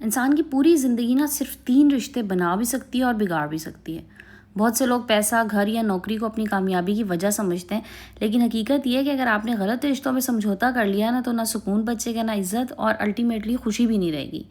انسان کی پوری زندگی نا صرف 3 رشتے بنا بھی سکتی ہے اور بگاڑ بھی سکتی ہے۔ بہت سے لوگ پیسہ، گھر یا نوکری کو اپنی کامیابی کی وجہ سمجھتے ہیں، لیکن حقیقت یہ ہے کہ اگر آپ نے غلط رشتوں میں سمجھوتا کر لیا نا تو نہ سکون بچے گا، نہ عزت، اور الٹیمیٹلی خوشی بھی نہیں رہے گی۔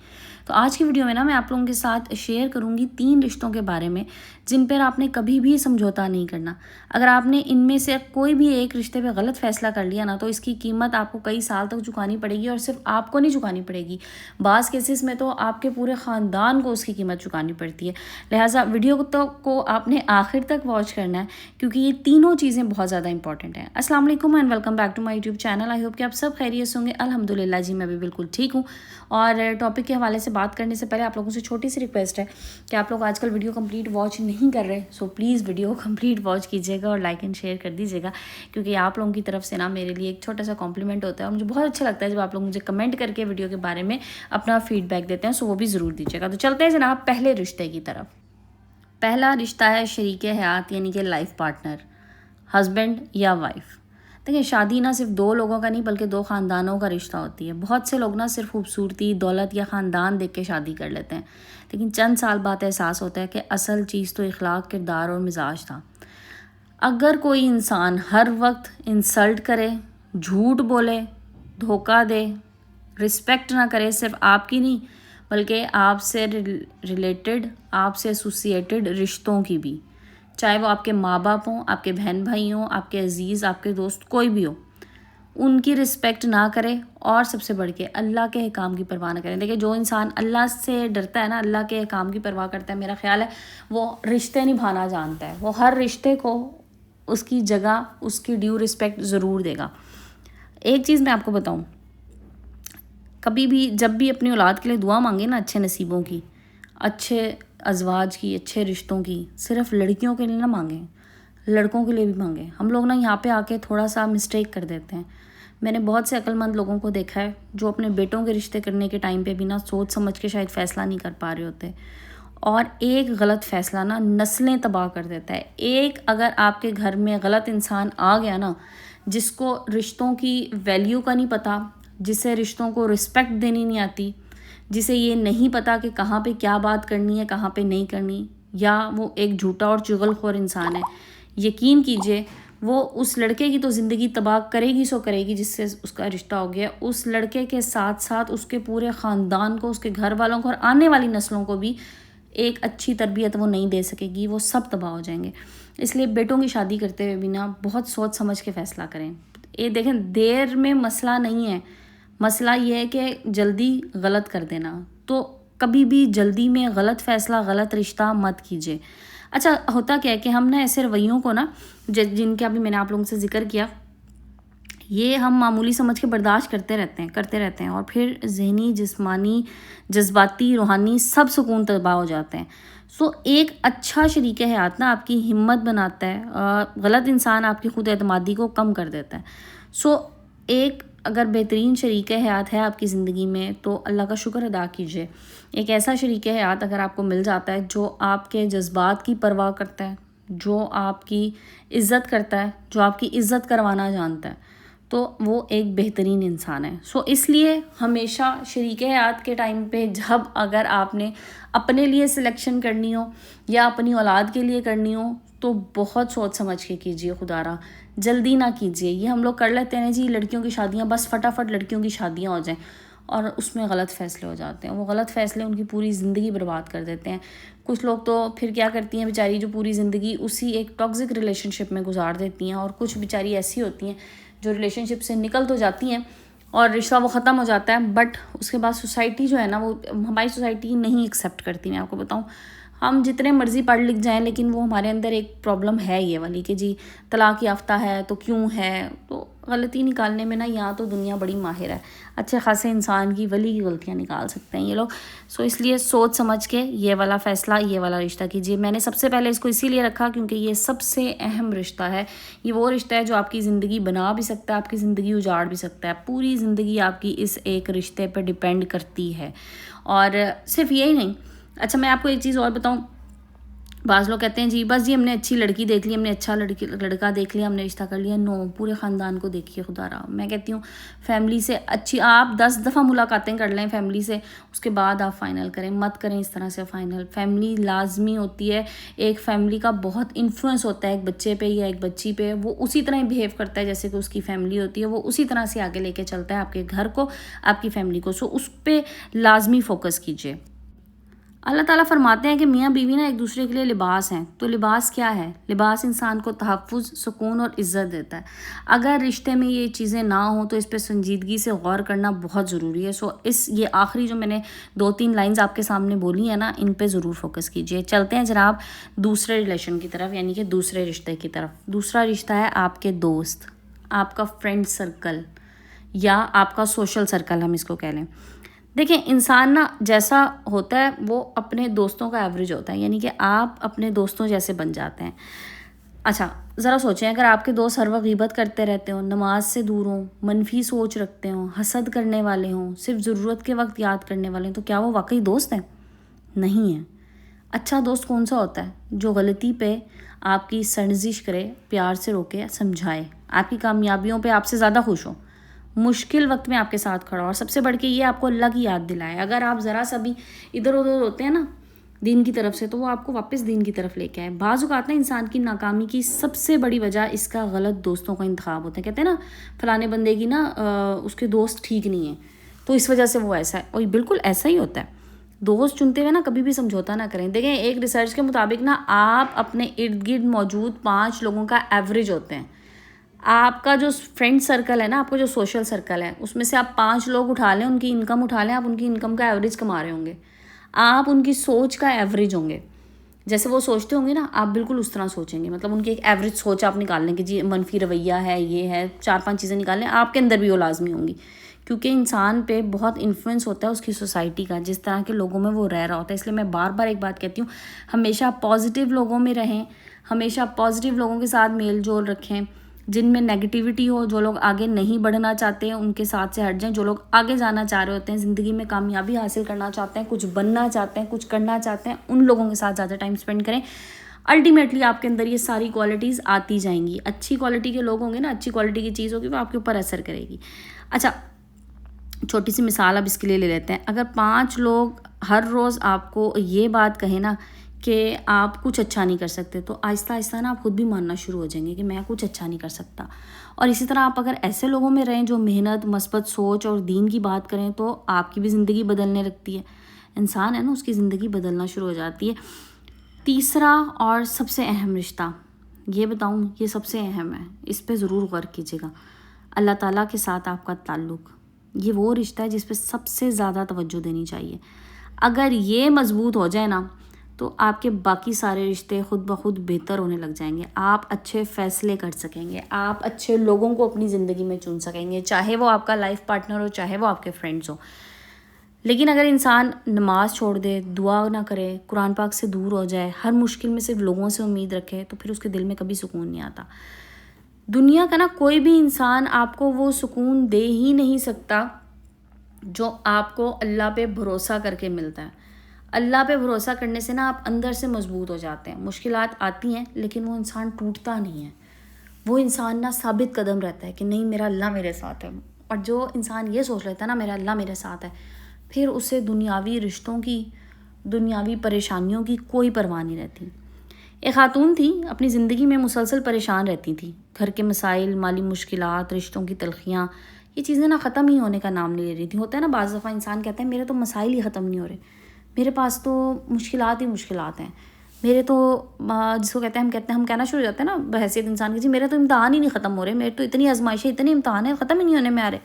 تو آج کی ویڈیو میں نا میں آپ لوگوں کے ساتھ شیئر کروں گی 3 رشتوں کے بارے میں جن پر آپ نے کبھی بھی سمجھوتا نہیں کرنا۔ اگر آپ نے ان میں سے کوئی بھی ایک رشتے پہ غلط فیصلہ کر لیا نا تو اس کی قیمت آپ کو کئی سال تک چکانی پڑے گی، اور صرف آپ کو نہیں چکانی پڑے گی، بعض کیسز میں تو آپ کے پورے خاندان کو اس کی قیمت چکانی پڑتی ہے۔ لہٰذا ویڈیو کو آپ نے آخر تک واچ کرنا ہے کیونکہ یہ تینوں چیزیں بہت زیادہ امپورٹنٹ ہیں۔ السلام علیکم and welcome back to my YouTube channel. I hope کہ آپ سب خیریت سے ہوں گے۔ الحمدللہ جی میں بھی بالکل ٹھیک ہوں۔ اور ٹاپک کے حوالے سے بات کرنے سے پہلے آپ لوگوں سے چھوٹی سی ریکویسٹ ہے کہ آپ لوگ آج کل ویڈیو کمپلیٹ واچ نہیں کر رہے، so please video complete watch کیجیے گا اور لائک اینڈ شیئر کر دیجیے گا، کیونکہ آپ لوگوں کی طرف سے نا میرے لیے ایک چھوٹا سا کمپلیمنٹ ہوتا ہے، اور مجھے بہت اچھا لگتا ہے جب آپ لوگ مجھے کمنٹ کر کے ویڈیو کے بارے میں اپنا فیڈ بیک دیتے ہیں، سو وہ بھی ضرور دیجیے گا۔ تو چلتے ہیں جناب پہلے رشتے کی طرف۔ پہلا رشتہ ہے شریک حیات، یعنی کہ لائف پارٹنر، ہسبینڈ یا وائف۔ دیکھیں، شادی نہ صرف 2 لوگوں کا نہیں بلکہ 2 خاندانوں کا رشتہ ہوتی ہے۔ بہت سے لوگ نہ صرف خوبصورتی، دولت یا خاندان دیکھ کے شادی کر لیتے ہیں، لیکن چند سال بعد احساس ہوتا ہے کہ اصل چیز تو اخلاق، کردار اور مزاج تھا۔ اگر کوئی انسان ہر وقت انسلٹ کرے، جھوٹ بولے، دھوکہ دے، رسپیکٹ نہ کرے، صرف آپ کی نہیں بلکہ آپ سے ریلیٹڈ، آپ سے ایسوسیٹڈ رشتوں کی بھی، چاہے وہ آپ کے ماں باپ ہوں، آپ کے بہن بھائی ہوں، آپ کے عزیز، آپ کے دوست، کوئی بھی ہو، ان کی رسپیکٹ نہ کرے، اور سب سے بڑھ کے اللہ کے احکام کی پرواہ نہ کریں۔ دیکھیں، جو انسان اللہ سے ڈرتا ہے نا، اللہ کے احکام کی پرواہ کرتا ہے، میرا خیال ہے وہ رشتے نبھانا جانتا ہے، وہ ہر رشتے کو اس کی جگہ، اس کی ڈیو رسپیکٹ ضرور دے گا۔ ایک چیز میں آپ کو بتاؤں، کبھی بھی جب بھی اپنی اولاد کے لیے دعا مانگے نا، اچھے نصیبوں کی، اچھے ازواج کی، اچھے رشتوں کی، صرف لڑکیوں کے لیے نہ مانگیں، لڑکوں کے لیے بھی مانگیں۔ ہم لوگ نا یہاں پہ آ کے تھوڑا سا مسٹیک کر دیتے ہیں۔ میں نے بہت سے عقل مند لوگوں کو دیکھا ہے جو اپنے بیٹوں کے رشتے کرنے کے ٹائم پہ بھی نا سوچ سمجھ کے شاید فیصلہ نہیں کر پا رہے ہوتے، اور ایک غلط فیصلہ نا نسلیں تباہ کر دیتا ہے۔ ایک اگر آپ کے گھر میں غلط انسان آ گیا نا، جس کو رشتوں کی ویلیو کا نہیں پتہ، جسے رشتوں کو رسپیکٹ دینی نہیں آتی، جسے یہ نہیں پتہ کہ کہاں پہ کیا بات کرنی ہے، کہاں پہ نہیں کرنی، یا وہ ایک جھوٹا اور چغل خور انسان ہے، یقین کیجئے وہ اس لڑکے کی تو زندگی تباہ کرے گی سو کرے گی جس سے اس کا رشتہ ہو گیا، اس لڑکے کے ساتھ ساتھ اس کے پورے خاندان کو، اس کے گھر والوں کو، اور آنے والی نسلوں کو بھی ایک اچھی تربیت وہ نہیں دے سکے گی، وہ سب تباہ ہو جائیں گے۔ اس لیے بیٹوں کی شادی کرتے ہوئے بھی نا بہت سوچ سمجھ کے فیصلہ کریں۔ یہ دیکھیں، دیر میں مسئلہ نہیں ہے، مسئلہ یہ ہے کہ جلدی غلط کر دینا۔ تو کبھی بھی جلدی میں غلط فیصلہ، غلط رشتہ مت کیجیے۔ اچھا، ہوتا کیا ہے کہ ہم نا ایسے رویوں کو نا جن کا بھی میں نے آپ لوگوں سے ذکر کیا، یہ ہم معمولی سمجھ کے برداشت کرتے رہتے ہیں، اور پھر ذہنی، جسمانی، جذباتی، روحانی سب سکون تباہ ہو جاتے ہیں۔ سو ایک اچھا شریک حیات نا آپ کی ہمت بناتا ہے، اور غلط انسان آپ کی خود اعتمادی کو کم کر دیتا ہے۔ سو ایک اگر بہترین شریک حیات ہے آپ کی زندگی میں تو اللہ کا شکر ادا کیجیے۔ ایک ایسا شریک حیات اگر آپ کو مل جاتا ہے جو آپ کے جذبات کی پرواہ کرتا ہے، جو آپ کی عزت کرتا ہے، جو آپ کی عزت کروانا جانتا ہے، تو وہ ایک بہترین انسان ہے۔ سو اس لیے ہمیشہ شریک حیات کے ٹائم پہ جب اگر آپ نے اپنے لیے سلیکشن کرنی ہو یا اپنی اولاد کے لیے کرنی ہو تو بہت سوچ سمجھ کے کیجیے، خدا را جلدی نہ کیجیے۔ یہ ہم لوگ کر لیتے ہیں جی، لڑکیوں کی شادیاں، بس فٹافٹ لڑکیوں کی شادیاں ہو جائیں، اور اس میں غلط فیصلے ہو جاتے ہیں۔ وہ غلط فیصلے ان کی پوری زندگی برباد کر دیتے ہیں۔ کچھ لوگ تو پھر کیا کرتی ہیں بیچاری، جو پوری زندگی اسی ایک ٹاکسک ریلیشن شپ میں گزار دیتی ہیں، اور کچھ بیچاری ایسی ہوتی ہیں جو ریلیشن شپ سے نکل تو جاتی ہیں اور رشتہ وہ ختم ہو جاتا ہے، بٹ اس کے بعد سوسائٹی جو ہے نا، وہ ہماری سوسائٹی نہیں ایکسیپٹ کرتی۔ میں آپ کو بتاؤں، ہم جتنے مرضی پڑھ لکھ جائیں لیکن وہ ہمارے اندر ایک پرابلم ہے یہ والی کہ جی طلاق یافتہ ہے تو کیوں ہے، تو غلطی نکالنے میں نا یہاں تو دنیا بڑی ماہر ہے، اچھے خاصے انسان کی ولی کی غلطیاں نکال سکتے ہیں یہ لوگ۔ سو اس لیے سوچ سمجھ کے یہ والا فیصلہ، یہ والا رشتہ کیجیے۔ میں نے سب سے پہلے اس کو اسی لیے رکھا کیونکہ یہ سب سے اہم رشتہ ہے۔ یہ وہ رشتہ ہے جو آپ کی زندگی بنا بھی سکتا ہے، آپ کی زندگی اجاڑ بھی سکتا ہے۔ پوری زندگی آپ کی اس ایک رشتے پہ ڈیپینڈ کرتی ہے، اور صرف یہی نہیں۔ اچھا، میں آپ کو ایک چیز اور بتاؤں، بعض لوگ کہتے ہیں جی بس جی ہم نے اچھی لڑکی دیکھ لی، ہم نے اچھا لڑکا دیکھ لیا، ہم نے رشتہ کر لیا. نو، پورے خاندان کو دیکھیے خدا را. میں کہتی ہوں فیملی سے اچھی آپ 10 دفعہ ملاقاتیں کر لیں فیملی سے، اس کے بعد آپ فائنل کریں. مت کریں اس طرح سے فائنل. فیملی لازمی ہوتی ہے. ایک فیملی کا بہت انفلوئنس ہوتا ہے ایک بچے پہ یا ایک بچی پہ. وہ اسی طرح ہی بیہیو کرتا ہے جیسے کہ اس کی فیملی ہوتی ہے. وہ اسی طرح سے آگے لے کے چلتا ہے آپ کے گھر کو، آپ کی فیملی کو. سو اس پہ لازمی فوکس کیجیے. اللہ تعالیٰ فرماتے ہیں کہ میاں بیوی نا ایک دوسرے کے لیے لباس ہیں. تو لباس کیا ہے؟ لباس انسان کو تحفظ، سکون اور عزت دیتا ہے. اگر رشتے میں یہ چیزیں نہ ہوں تو اس پہ سنجیدگی سے غور کرنا بہت ضروری ہے. یہ آخری جو میں نے 2-3 لائنز آپ کے سامنے بولی ہیں نا، ان پہ ضرور فوکس کیجیے. چلتے ہیں جناب دوسرے ریلیشن کی طرف، یعنی کہ دوسرے رشتے کی طرف. دوسرا رشتہ ہے آپ کے دوست، آپ کا فرینڈ سرکل یا آپ کا سوشل سرکل ہم اس کو کہہ لیں. دیکھیں انسان نا جیسا ہوتا ہے وہ اپنے دوستوں کا ایوریج ہوتا ہے، یعنی کہ آپ اپنے دوستوں جیسے بن جاتے ہیں. اچھا ذرا سوچیں، اگر آپ کے دوست ہر وقت غیبت کرتے رہتے ہوں، نماز سے دور ہوں، منفی سوچ رکھتے ہوں، حسد کرنے والے ہوں، صرف ضرورت کے وقت یاد کرنے والے ہوں، تو کیا وہ واقعی دوست ہیں؟ نہیں ہیں. اچھا دوست کون سا ہوتا ہے؟ جو غلطی پہ آپ کی سرزنش کرے، پیار سے روکے، سمجھائے، آپ کی کامیابیوں پہ آپ سے زیادہ خوش ہو، مشکل وقت میں آپ کے ساتھ کھڑا ہو، اور سب سے بڑھ کے یہ آپ کو اللہ کی یاد دلائے. اگر آپ ذرا سا بھی ادھر ادھر ہوتے ہیں نا دین کی طرف سے، تو وہ آپ کو واپس دین کی طرف لے کے آئے. بعض اوقات نا انسان کی ناکامی کی سب سے بڑی وجہ اس کا غلط دوستوں کا انتخاب ہوتا ہے. کہتے ہیں نا فلانے بندے کی نا اس کے دوست ٹھیک نہیں ہیں تو اس وجہ سے وہ ایسا ہے. اور بالکل ایسا ہی ہوتا ہے. دوست چنتے ہوئے نا کبھی بھی سمجھوتا نہ کریں. دیکھیں ایک ریسرچ کے مطابق نا آپ اپنے ارد گرد موجود 5 لوگوں کا ایوریج ہوتے ہیں. آپ کا جو فرینڈ سرکل ہے نا، آپ کا جو سوشل سرکل ہے، اس میں سے آپ 5 لوگ اٹھا لیں، ان کی انکم اٹھا لیں، آپ ان کی انکم کا ایوریج کما رہے ہوں گے. آپ ان کی سوچ کا ایوریج ہوں گے. جیسے وہ سوچتے ہوں گے نا، آپ بالکل اس طرح سوچیں گے. مطلب ان کی ایک ایوریج سوچ آپ نکال لیں کہ جی منفی رویہ ہے، یہ ہے، 4-5 چیزیں نکال لیں، آپ کے اندر بھی وہ لازمی ہوں گی. کیونکہ انسان پہ بہت انفلوئنس ہوتا ہے اس کی سوسائٹی کا، جس طرح کے لوگوں میں وہ رہ رہا ہوتا ہے. اس لیے میں بار بار ایک بات کہتی ہوں، ہمیشہ پازیٹیو لوگوں میں رہیں، ہمیشہ پازیٹیو لوگوں کے ساتھ میل جول رکھیں. جن میں نیگیٹیوٹی ہو، جو لوگ آگے نہیں بڑھنا چاہتے ہیں ان کے ساتھ سے ہٹ جائیں. جو لوگ آگے جانا چاہ رہے ہوتے ہیں، زندگی میں کامیابی حاصل کرنا چاہتے ہیں، کچھ بننا چاہتے ہیں، کچھ کرنا چاہتے ہیں، ان لوگوں کے ساتھ زیادہ ٹائم اسپینڈ کریں. الٹیمیٹلی آپ کے اندر یہ ساری کوالٹیز آتی جائیں گی. اچھی کوالٹی کے لوگ ہوں گے نا، اچھی کوالٹی کی چیز ہوگی، وہ آپ کے اوپر اثر کرے گی. اچھا چھوٹی سی مثال اب اس کے لیے لے لیتے ہیں. اگر 5 لوگ ہر روز آپ کو یہ بات کہیں نا کہ آپ کچھ اچھا نہیں کر سکتے، تو آہستہ آہستہ نا آپ خود بھی ماننا شروع ہو جائیں گے کہ میں کچھ اچھا نہیں کر سکتا. اور اسی طرح آپ اگر ایسے لوگوں میں رہیں جو محنت، مثبت سوچ اور دین کی بات کریں، تو آپ کی بھی زندگی بدلنے لگتی ہے. انسان ہے نا، اس کی زندگی بدلنا شروع ہو جاتی ہے. تیسرا اور سب سے اہم رشتہ یہ بتاؤں، یہ سب سے اہم ہے، اس پہ ضرور غور کیجیے گا. اللہ تعالیٰ کے ساتھ آپ کا تعلق، یہ وہ رشتہ ہے جس پہ سب سے زیادہ توجہ دینی چاہیے. اگر یہ مضبوط ہو جائے نا تو آپ کے باقی سارے رشتے خود بخود بہتر ہونے لگ جائیں گے. آپ اچھے فیصلے کر سکیں گے، آپ اچھے لوگوں کو اپنی زندگی میں چن سکیں گے، چاہے وہ آپ کا لائف پارٹنر ہو، چاہے وہ آپ کے فرینڈز ہوں. لیکن اگر انسان نماز چھوڑ دے، دعا نہ کرے، قرآن پاک سے دور ہو جائے، ہر مشکل میں صرف لوگوں سے امید رکھے، تو پھر اس کے دل میں کبھی سکون نہیں آتا. دنیا کا نا کوئی بھی انسان آپ کو وہ سکون دے ہی نہیں سکتا جو آپ کو اللہ پہ بھروسہ کر کے ملتا ہے. اللہ پہ بھروسہ کرنے سے نا آپ اندر سے مضبوط ہو جاتے ہیں. مشکلات آتی ہیں لیکن وہ انسان ٹوٹتا نہیں ہے. وہ انسان نا ثابت قدم رہتا ہے کہ نہیں میرا اللہ میرے ساتھ ہے. اور جو انسان یہ سوچ لیتا ہے نا میرا اللہ میرے ساتھ ہے، پھر اسے دنیاوی رشتوں کی، دنیاوی پریشانیوں کی کوئی پرواہ نہیں رہتی. ایک خاتون تھی، اپنی زندگی میں مسلسل پریشان رہتی تھی. گھر کے مسائل، مالی مشکلات، رشتوں کی تلخیاں، یہ چیزیں نا ختم ہی ہونے کا نام نہیں لے رہی تھی. ہوتا ہے نا بعض دفعہ انسان کہتا ہے میرے تو مسائل ہی ختم نہیں ہو رہے، میرے پاس تو مشکلات ہی مشکلات ہیں، میرے تو جس کو کہتے ہیں ہم کہنا شروع ہو جاتے ہیں نا بحیثیت انسان کی، جی میرے تو امتحان ہی نہیں ختم ہو رہے، میرے تو اتنی آزمائشیں، اتنے امتحان ہیں، ختم ہی نہیں ہونے میں آ رہے.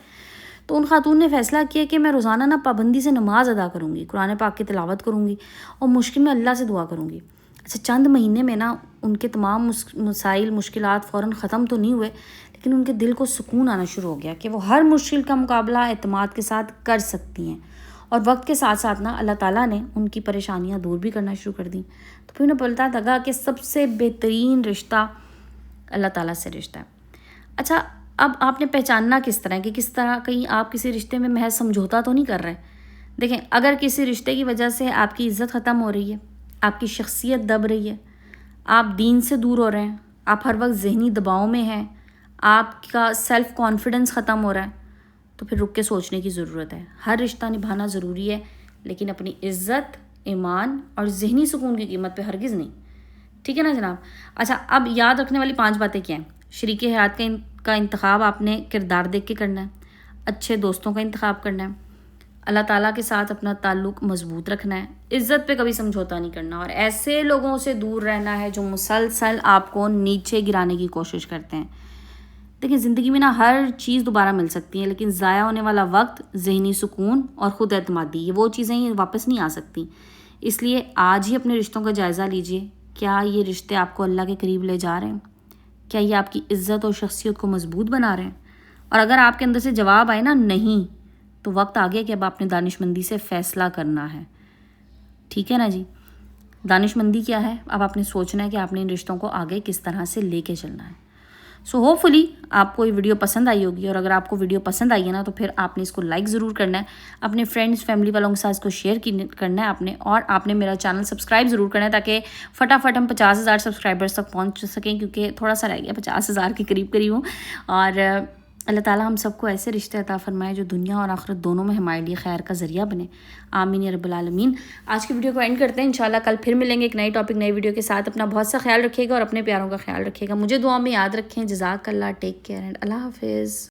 تو ان خاتون نے فیصلہ کیا کہ میں روزانہ نا پابندی سے نماز ادا کروں گی، قرآن پاک کی تلاوت کروں گی، اور مشکل میں اللہ سے دعا کروں گی. اچھا چند مہینے میں نا ان کے تمام مسائل، مشکلات فوراً ختم تو نہیں ہوئے، لیکن ان کے دل کو سکون آنا شروع ہو گیا کہ وہ ہر مشکل کا مقابلہ اعتماد کے ساتھ کر سکتی ہیں. اور وقت کے ساتھ ساتھ نا اللہ تعالیٰ نے ان کی پریشانیاں دور بھی کرنا شروع کر دیں. تو پھر انہیں پتہ لگا کہ سب سے بہترین رشتہ اللہ تعالیٰ سے رشتہ ہے. اچھا اب آپ نے پہچاننا کس طرح کہ کس طرح کہیں آپ کسی رشتے میں محض سمجھوتا تو نہیں کر رہے. دیکھیں اگر کسی رشتے کی وجہ سے آپ کی عزت ختم ہو رہی ہے، آپ کی شخصیت دب رہی ہے، آپ دین سے دور ہو رہے ہیں، آپ ہر وقت ذہنی دباؤ میں ہیں، آپ کا سیلف کانفیڈنس ختم ہو رہا ہے، تو پھر رک کے سوچنے کی ضرورت ہے. ہر رشتہ نبھانا ضروری ہے، لیکن اپنی عزت، ایمان اور ذہنی سکون کی قیمت پہ ہرگز نہیں. ٹھیک ہے نا جناب. اچھا، اب یاد رکھنے والی 5 باتیں کیا ہیں؟ شریک حیات کا انتخاب آپ نے کردار دیکھ کے کرنا ہے، اچھے دوستوں کا انتخاب کرنا ہے، اللہ تعالیٰ کے ساتھ اپنا تعلق مضبوط رکھنا ہے، عزت پہ کبھی سمجھوتہ نہیں کرنا، اور ایسے لوگوں سے دور رہنا ہے جو مسلسل آپ کو نیچے گرانے کی کوشش کرتے ہیں. دیکھیں، زندگی میں نا ہر چیز دوبارہ مل سکتی ہے، لیکن ضائع ہونے والا وقت، ذہنی سکون اور خود اعتمادی، یہ وہ چیزیں یہ واپس نہیں آ سکتی. اس لیے آج ہی اپنے رشتوں کا جائزہ لیجئے. کیا یہ رشتے آپ کو اللہ کے قریب لے جا رہے ہیں؟ کیا یہ آپ کی عزت اور شخصیت کو مضبوط بنا رہے ہیں؟ اور اگر آپ کے اندر سے جواب آئے نا نہیں، تو وقت آ گیا کہ اب آپ نے دانش مندی سے فیصلہ کرنا ہے. ٹھیک ہے نا جی. دانش مندی کیا ہے؟ اب آپ نے سوچنا ہے کہ آپ نے ان رشتوں کو آگے کس طرح سے لے کے چلنا ہے. سو ہوپ فلی آپ کو یہ ویڈیو پسند آئی ہوگی، اور اگر آپ کو ویڈیو پسند آئی ہے نا تو پھر آپ نے اس کو لائک ضرور کرنا ہے، اپنے فرینڈس فیملی والوں کے ساتھ اس کو شیئر کرنا ہے آپ نے، اور آپ نے میرا چینل سبسکرائب ضرور کرنا ہے تاکہ فٹافٹ ہم 50,000 سبسکرائبرس تک پہنچ سکیں، کیونکہ تھوڑا سا رہ گیا، 50,000 کے قریب ہوں. اور اللہ تعالیٰ ہم سب کو ایسے رشتے عطا فرمائے جو دنیا اور آخرت دونوں میں ہمارے لیے خیر کا ذریعہ بنے. آمین یا رب العالمین. آج کی ویڈیو کو اینڈ کرتے ہیں. انشاءاللہ کل پھر ملیں گے ایک نئی ٹاپک، نئی ویڈیو کے ساتھ. اپنا بہت سا خیال رکھیے گا اور اپنے پیاروں کا خیال رکھیے گا. مجھے دعا میں یاد رکھیں. جزاک اللہ. ٹیک کیئر اینڈ اللہ حافظ.